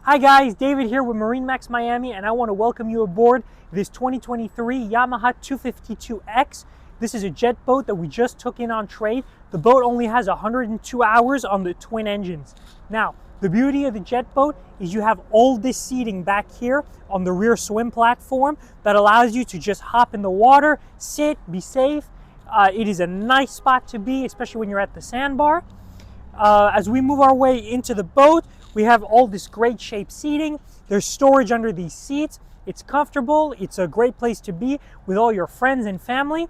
Hi guys, David here with MarineMax Miami, and I want to welcome you aboard this 2023 Yamaha 252X. This is a jet boat that we just took in on trade. The boat only has 102 hours on the twin engines. Now, the beauty of the jet boat is you have all this seating back here on the rear swim platform that allows you to just hop in the water, sit, be safe. It is a nice spot to be, especially when you're at the sandbar. As we move our way into the boat, we have all this great shaped seating. There's storage under these seats. It's comfortable. It's a great place to be with all your friends and family.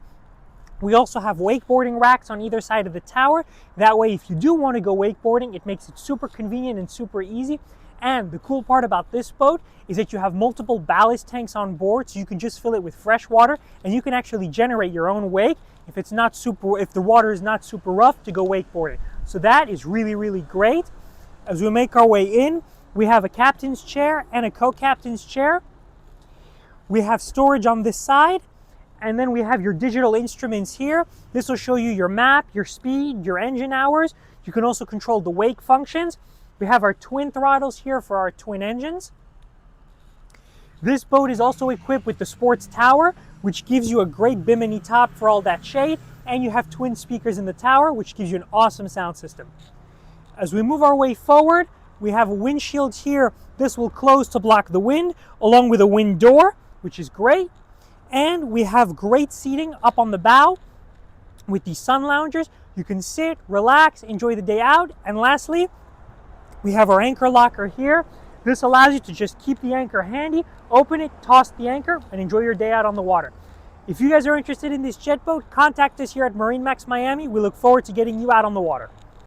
We also have wakeboarding racks on either side of the tower. That way, if you do want to go wakeboarding, it makes it super convenient and super easy. And the cool part about this boat is that you have multiple ballast tanks on board, so you can just fill it with fresh water, and you can actually generate your own wake if the water is not super rough to go wakeboarding. So that is really, really great. As we make our way in, we have a captain's chair and a co-captain's chair. We have storage on this side, and then we have your digital instruments here. This will show you your map, your speed, your engine hours. You can also control the wake functions. We have our twin throttles here for our twin engines. This boat is also equipped with the sports tower, which gives you a great bimini top for all that shade, and you have twin speakers in the tower, which gives you an awesome sound system. As we move our way forward, we have a windshield here. This will close to block the wind, along with a wind door, which is great. And we have great seating up on the bow with these sun loungers. You can sit, relax, enjoy the day out. And lastly, we have our anchor locker here. This allows you to just keep the anchor handy, open it, toss the anchor, and enjoy your day out on the water. If you guys are interested in this jet boat, contact us here at MarineMax Miami. We look forward to getting you out on the water.